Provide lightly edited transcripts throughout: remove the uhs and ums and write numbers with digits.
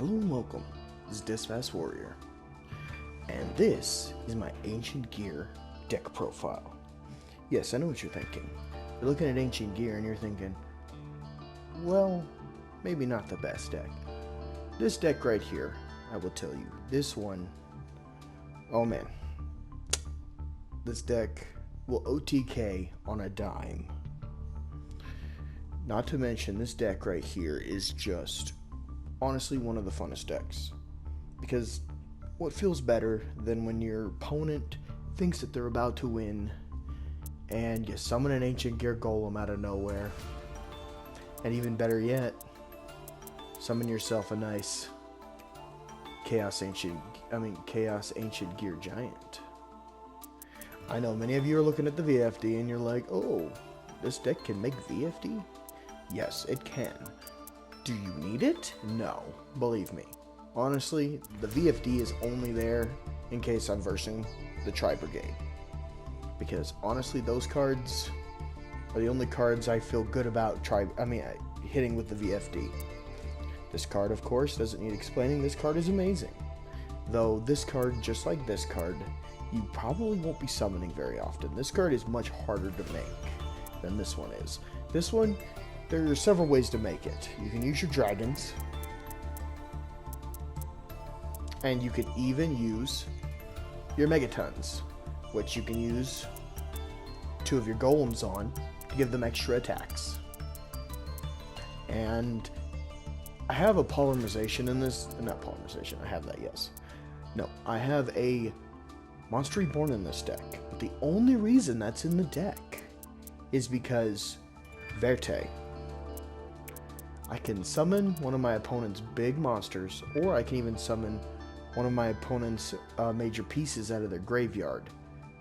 Hello and welcome. This is Disfast Warrior, and this is my Ancient Gear deck profile. Yes, I know what you're thinking. You're looking at Ancient Gear and you're thinking, well, maybe not the best deck. This deck right here, I will tell you, this one, oh man, this deck will OTK on a dime. Not to mention, this deck right here is just honestly one of the funnest decks, because what feels better than when your opponent thinks that they're about to win and you summon an Ancient Gear Golem out of nowhere, and even better yet, summon yourself a nice Chaos Ancient Gear Giant. I know many of you are looking at the VFD and you're like, oh, this deck can make VFD? Yes, it can. Do you need it? No, believe me. Honestly, the VFD is only there in case I'm versing the Tri-Brigade. Because honestly, those cards are the only cards I feel good about hitting with the VFD. This card, of course, doesn't need explaining. This card is amazing. Though this card, just like this card, you probably won't be summoning very often. This card is much harder to make than this one is. This one, there are several ways to make it. You can use your dragons, and you can even use your megatons, which you can use 2 of your golems on to give them extra attacks. And I have a polymerization in this, not polymerization, I have that, yes. No, I have a Monster Reborn in this deck, but the only reason that's in the deck is because Verte. I can summon one of my opponent's big monsters, or I can even summon one of my opponent's major pieces out of their graveyard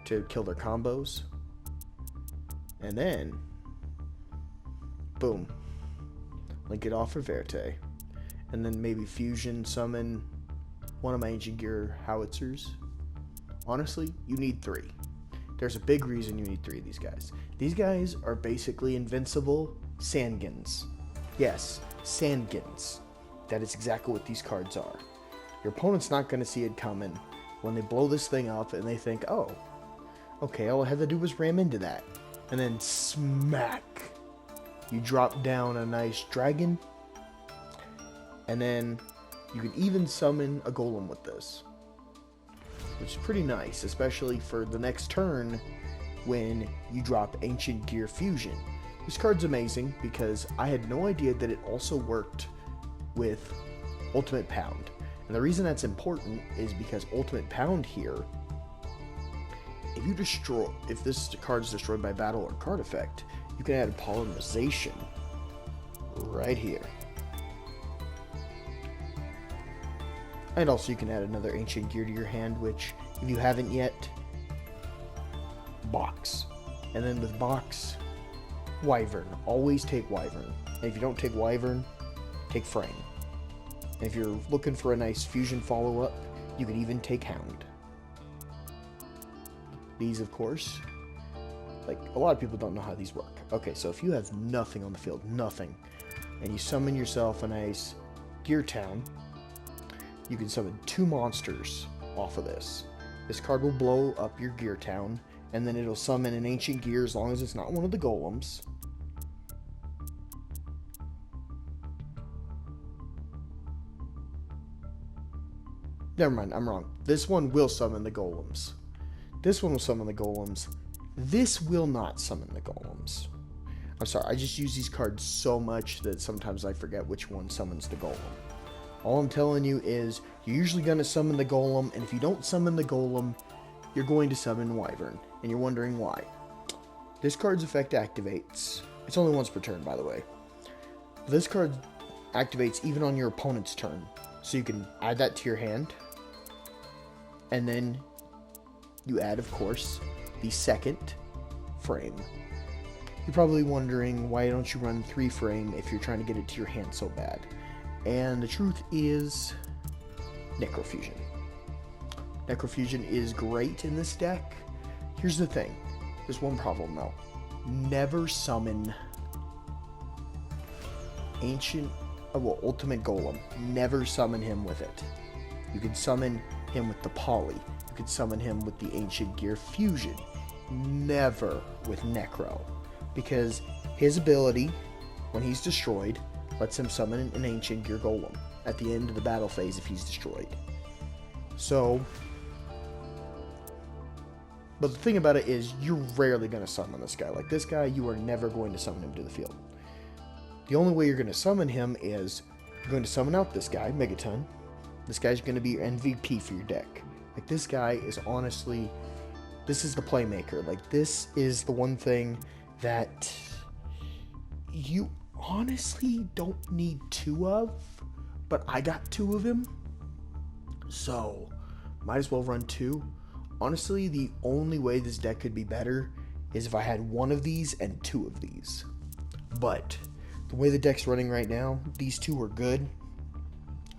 to kill their combos. And then, boom, link it off for Verte. And then maybe fusion summon one of my Ancient Gear Howitzers. Honestly, you need 3. There's a big reason you need 3 of these guys. These guys are basically invincible Sandgins. Yes, Sandgins. That is exactly what these cards are. Your opponent's not going to see it coming when they blow this thing up and they think, oh, okay, all I had to do was ram into that. And then smack! You drop down a nice dragon, and then you can even summon a golem with this, which is pretty nice, especially for the next turn when you drop Ancient Gear Fusion. This card's amazing because I had no idea that it also worked with Ultimate Pound. And the reason that's important is because Ultimate Pound here, if this card is destroyed by battle or card effect, you can add a polymerization right here. And also you can add another Ancient Gear to your hand, which, if you haven't yet, Box. And then with Box, Wyvern. Always take Wyvern. And if you don't take Wyvern, take Frame. And if you're looking for a nice fusion follow-up, you can even take Hound. These, of course, like, a lot of people don't know how these work. Okay, so if you have nothing on the field, nothing, and you summon yourself a nice Gear Town, you can summon 2 monsters off of this. This card will blow up your Gear Town, and then it'll summon an Ancient Gear as long as it's not one of the golems. Never mind, I'm wrong. This one will summon the golems. This one will summon the golems. This will not summon the golems. I'm sorry, I just use these cards so much that sometimes I forget which one summons the golem. All I'm telling you is, you're usually going to summon the golem, and if you don't summon the golem, you're going to summon Wyvern, and you're wondering why. This card's effect activates. It's only once per turn, by the way. This card activates even on your opponent's turn, so you can add that to your hand, and then you add, of course, the second frame. You're probably wondering, why don't you run 3 frame if you're trying to get it to your hand so bad? And the truth is, Necrofusion. Necrofusion is great in this deck. Here's the thing. There's one problem though. Never summon Ultimate Golem. Never summon him with it. You could summon him with the Poly. You could summon him with the Ancient Gear Fusion. Never with Necro. Because his ability, when he's destroyed, lets him summon an Ancient Gear Golem at the end of the battle phase if he's destroyed. So, but the thing about it is, you're rarely going to summon this guy. Like this guy, you are never going to summon him to the field. The only way you're going to summon him is you're going to summon out this guy, Megaton. This guy's going to be your MVP for your deck. Like this guy is honestly, this is the playmaker. Like this is the one thing that you honestly don't need two of, but I got two of him, so might as well run two. Honestly, the only way this deck could be better is if I had one of these and two of these. But the way the deck's running right now, these two are good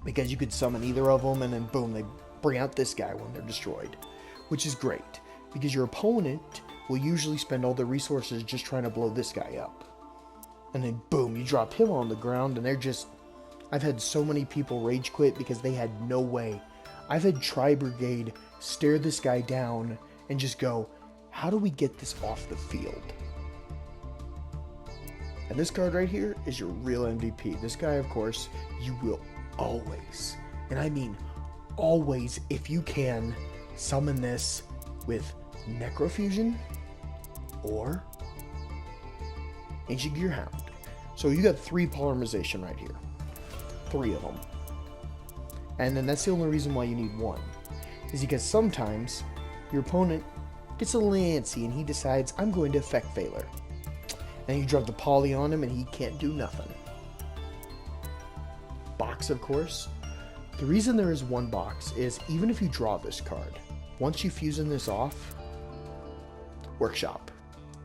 because you could summon either of them and then boom, they bring out this guy when they're destroyed, which is great because your opponent will usually spend all their resources just trying to blow this guy up. And then boom, you drop him on the ground and they're just... I've had so many people rage quit because they had no way. I've had Tri-Brigade stare this guy down and just go, how do we get this off the field? And this card right here is your real MVP. This guy, of course, you will always, and I mean always, if you can, summon this with Necrofusion or Ancient Gear Hound. So you got 3 polymerization right here. 3 of them. And then that's the only reason why you need 1. Is because sometimes your opponent gets a little antsy and he decides, I'm going to Effect Veiler. And you drop the Poly on him and he can't do nothing. Box, of course. The reason there is 1 box is even if you draw this card, once you fusion this off, Workshop.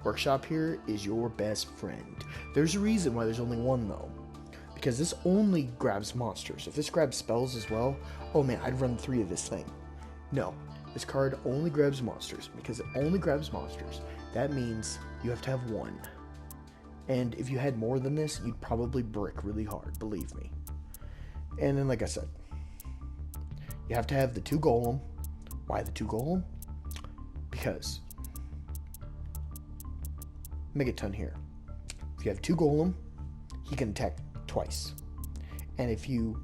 Workshop here is your best friend. There's a reason why there's only 1 though. Because this only grabs monsters. If this grabs spells as well, oh man, I'd run 3 of this thing. No, this card only grabs monsters. Because it only grabs monsters, that means you have to have 1. And if you had more than this, you'd probably brick really hard, believe me. And then, like I said, you have to have the 2 golem. Why the 2 golem? Because Megaton here. If you have 2 golem, he can attack twice. And if you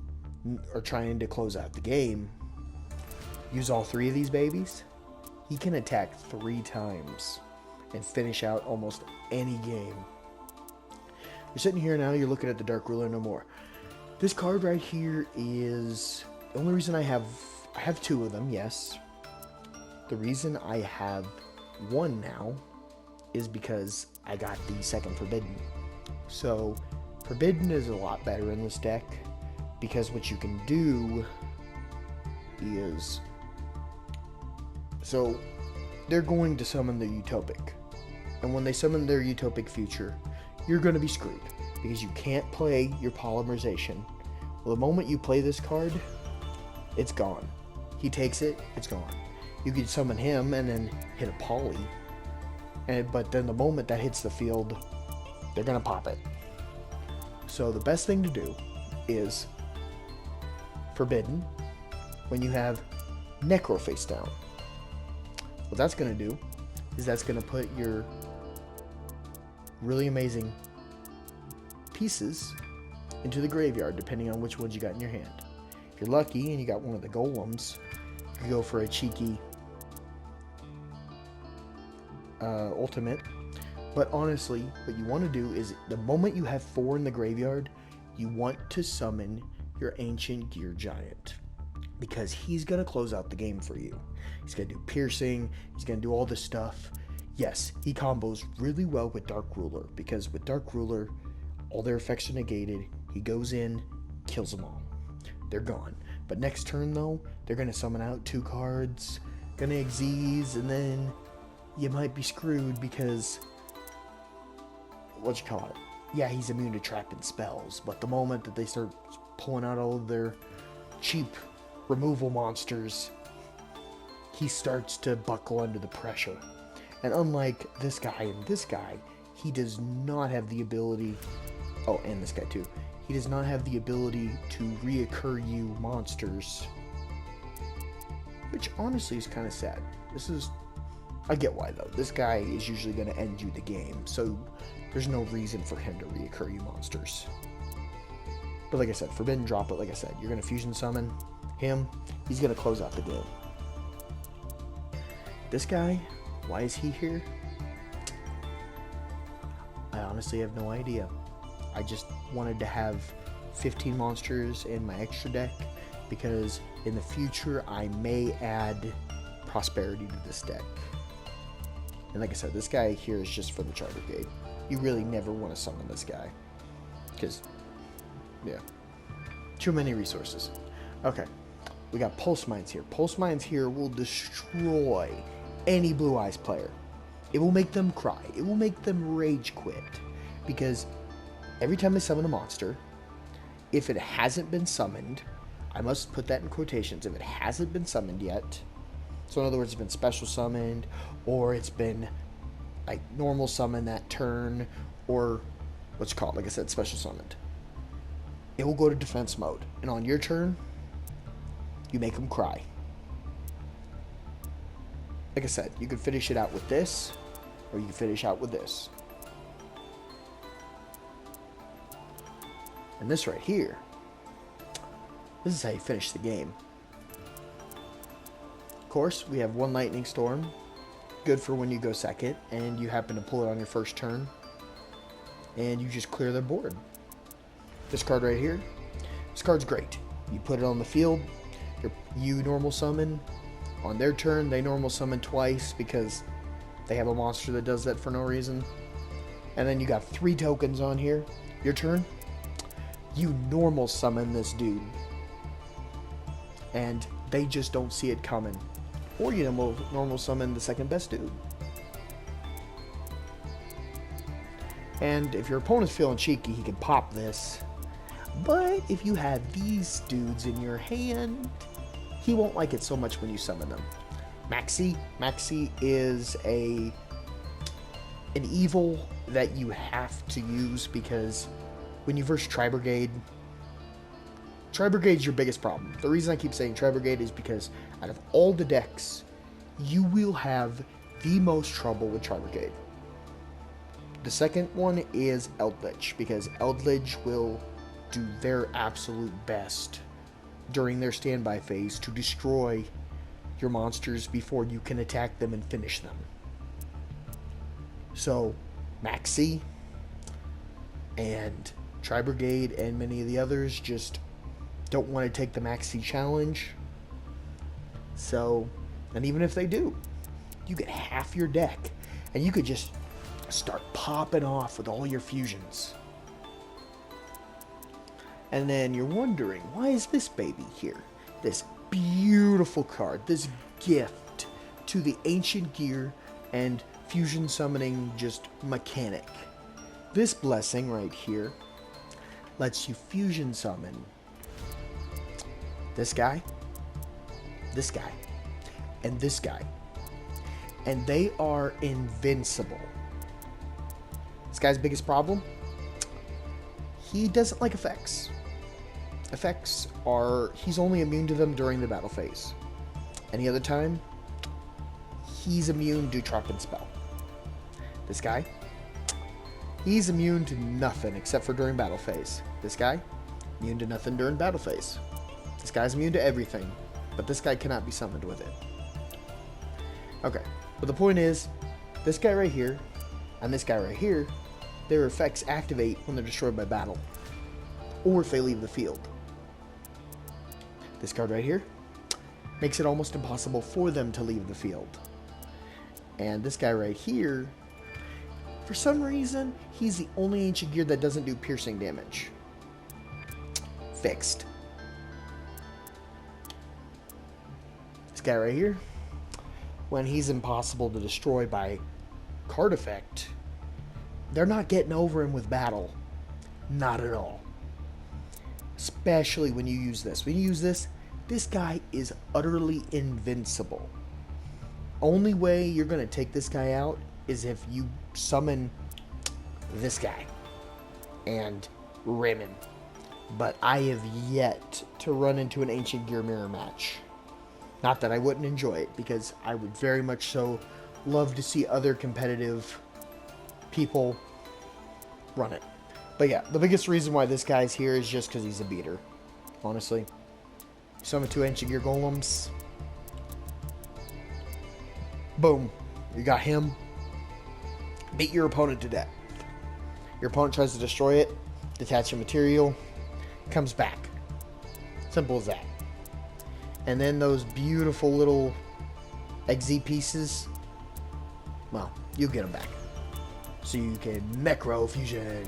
are trying to close out the game, use all 3 of these babies, he can attack 3 times and finish out almost any game. You're sitting here now, you're looking at the Dark Ruler no more. This card right here is the only reason I have 2 of them, yes. The reason I have 1 now is because I got the 2nd Forbidden. So Forbidden is a lot better in this deck because what you can do is, so they're going to summon the Utopic, and when they summon their Utopic Future, you're going to be screwed because you can't play your polymerization. Well, the moment you play this card, it's gone. He takes it, it's gone. You can summon him and then hit a poly, but then the moment that hits the field, they're going to pop it. So the best thing to do is Forbidden when you have Necro face down. What that's going to do is that's going to put your really amazing pieces into the graveyard, depending on which ones you got in your hand. If you're lucky and you got one of the golems, you can go for a cheeky ultimate. But honestly, what you want to do is the moment you have 4 in the graveyard, you want to summon your Ancient Gear Giant, because he's going to close out the game for you. He's going to do piercing, he's going to do all this stuff. Yes, he combos really well with Dark Ruler, because with Dark Ruler, all their effects are negated. He goes in, kills them all. They're gone. But next turn, though, they're going to summon out 2 cards, going to Xyz, and then you might be screwed because, yeah, he's immune to trap and spells, but the moment that they start pulling out all of their cheap removal monsters, he starts to buckle under the pressure. And unlike this guy and this guy, he does not have the ability, oh, and this guy too, he he does not have the ability to reoccur you monsters. Which honestly is kind of sad. I get why though. This guy is usually going to end you the game, so there's no reason for him to reoccur you monsters. But like I said, Forbidden Droplet, like I said, you're going to fusion summon him. He's going to close out the game. This guy, why is he here? I honestly have no idea. I just wanted to have 15 monsters in my extra deck because in the future I may add prosperity to this deck. And like I said, this guy here is just for the Tri Brigade. You really never want to summon this guy because, yeah, too many resources. Okay, we got Pulse Mines here. Pulse Mines here will destroy any Blue Eyes player. It will make them cry. It will make them rage quit. Because every time I summon a monster, if it hasn't been summoned, I must put that in quotations, if it hasn't been summoned yet, so in other words, it's been special summoned, or it's been like normal summon that turn, or what's called, like I said, special summoned, it will go to defense mode. And on your turn, you make them cry. Like I said, you can finish it out with this, or you can finish out with this. And this right here, this is how you finish the game. Of course, we have one Lightning Storm, good for when you go second, and you happen to pull it on your first turn, and you just clear their board. This card right here, this card's great. You put it on the field, you normal summon. On their turn, they normal summon twice because they have a monster that does that for no reason. And then you got 3 tokens on here. Your turn, you normal summon this dude. And they just don't see it coming. Or you normal summon the second best dude. And if your opponent's feeling cheeky, he can pop this. But if you have these dudes in your hand, he won't like it so much when you summon them. Maxi is an evil that you have to use because when you verse Tri Brigade's your biggest problem. The reason I keep saying Tri Brigade is because out of all the decks, you will have the most trouble with Tri Brigade. The second one is Eldritch, because Eldritch will do their absolute best during their standby phase to destroy your monsters before you can attack them and finish them. So, Maxi and Tri Brigade and many of the others just don't want to take the Maxi challenge. So, and even if they do, you get half your deck and you could just start popping off with all your fusions. And then you're wondering, why is this baby here? This beautiful card, this gift to the ancient gear and fusion summoning just mechanic. This blessing right here lets you fusion summon this guy, and this guy. And they are invincible. This guy's biggest problem? He doesn't like effects. Effects are, he's only immune to them during the battle phase. Any other time, he's immune to Trap and Spell. This guy, he's immune to nothing except for during battle phase. This guy, immune to nothing during battle phase. This guy's immune to everything, but this guy cannot be summoned with it. Okay, but the point is, this guy right here, and this guy right here, their effects activate when they're destroyed by battle, or if they leave the field. This card right here makes it almost impossible for them to leave the field. And this guy right here, for some reason, he's the only ancient gear that doesn't do piercing damage. Fixed. This guy right here, when he's impossible to destroy by card effect, they're not getting over him with battle. Not at all. Especially when you use this. When you use this, this guy is utterly invincible. Only way you're going to take this guy out is if you summon this guy and rim him. but I have yet to run into an Ancient Gear mirror match. Not that I wouldn't enjoy it, because I would very much so love to see other competitive people run it. But yeah, the biggest reason why this guy's here is just because he's a beater. Honestly. Summon 2 Ancient Gear Golems. Boom. You got him. Beat your opponent to death. Your opponent tries to destroy it. Detach a material. Comes back. Simple as that. And then those beautiful little XZ pieces, well, you get them back. So you can Necro Fusion.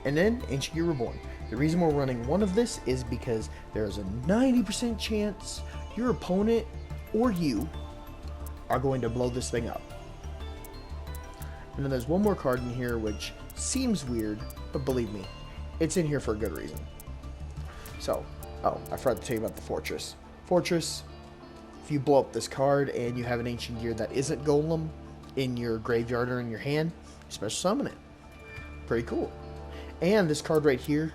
And then Ancient Gear Reborn. The reason we're running one of this is because there's a 90% chance your opponent or you are going to blow this thing up. And then there's one more card in here which seems weird, but believe me, it's in here for a good reason. So, oh, I forgot to tell you about the Fortress. Fortress, if you blow up this card and you have an Ancient Gear that isn't Golem in your graveyard or in your hand, special summon it. Pretty cool. And this card right here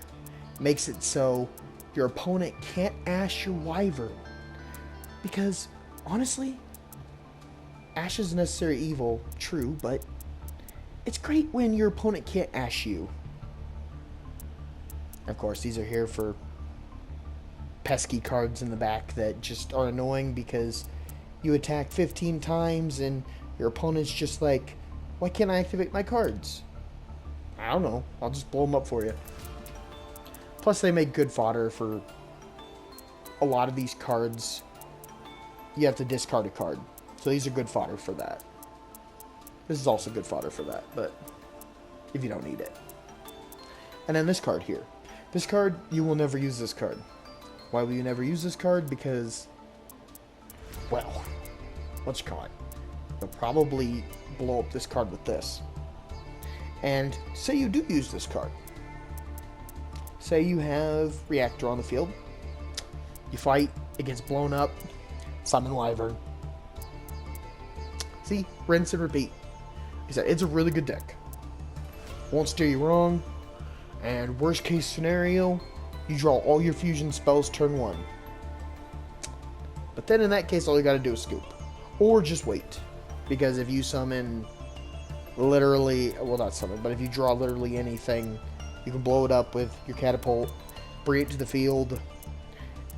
makes it so your opponent can't Ash your Wyvern. Because, honestly, Ash is a necessary evil, true, but it's great when your opponent can't Ash you. Of course, these are here for pesky cards in the back that just are annoying because you attack 15 times and your opponent's just like, why can't I activate my cards? I don't know. I'll just blow them up for you. Plus, they make good fodder for a lot of these cards. You have to discard a card. So these are good fodder for that. This is also good fodder for that, but if you don't need it. And then this card here. This card, you will never use this card. Why will you never use this card? Because, well, what you call it? You'll probably blow up this card with this. And say you do use this card. Say you have Reactor on the field. You fight, it gets blown up. Summon Wyvern. See? Rinse and repeat. Like I said, it's a really good deck. Won't steer you wrong. And worst case scenario, you draw all your fusion spells turn 1. But then in that case, all you gotta do is scoop. Or just wait. Because if you summon literally, well not summon, but if you draw literally anything, you can blow it up with your catapult, bring it to the field,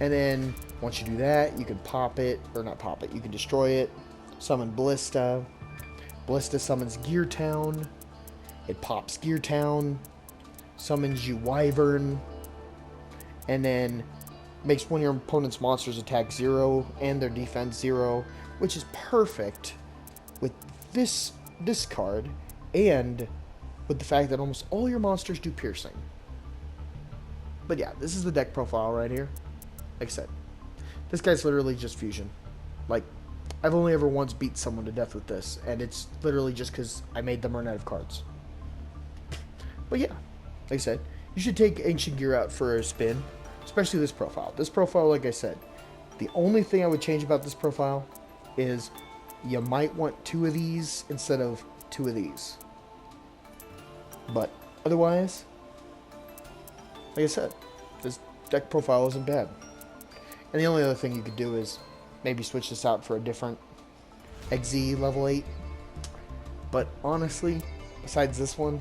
and then once you do that, you can pop it, or not pop it, you can destroy it, summon Ballista. Ballista summons Gear Town. It pops Gear Town, summons you Wyvern, and then makes one of your opponent's monsters attack 0 and their defense 0, which is perfect with this card and with the fact that almost all your monsters do piercing. But yeah, this is the deck profile right here. Like I said, this guy's literally just fusion. Like, I've only ever once beat someone to death with this, and it's literally just because I made them run out of cards. But yeah, like I said, you should take Ancient Gear out for a spin, especially this profile. This profile, like I said, the only thing I would change about this profile is you might want 2 of these instead of 2 of these. But otherwise, like I said, this deck profile isn't bad. And the only other thing you could do is maybe switch this out for a different XZ level 8. But honestly, besides this one,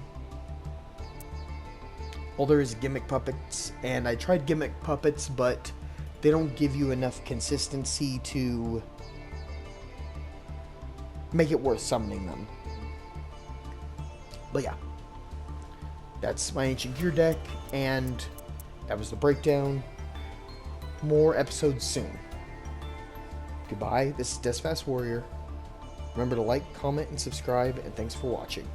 all there is Gimmick Puppets. And I tried Gimmick Puppets, but they don't give you enough consistency to make it worth summoning them. But yeah, that's my Ancient Gear deck, and that was the breakdown. More episodes soon. Goodbye, this is Desfast Warrior. Remember to like, comment, and subscribe, and thanks for watching.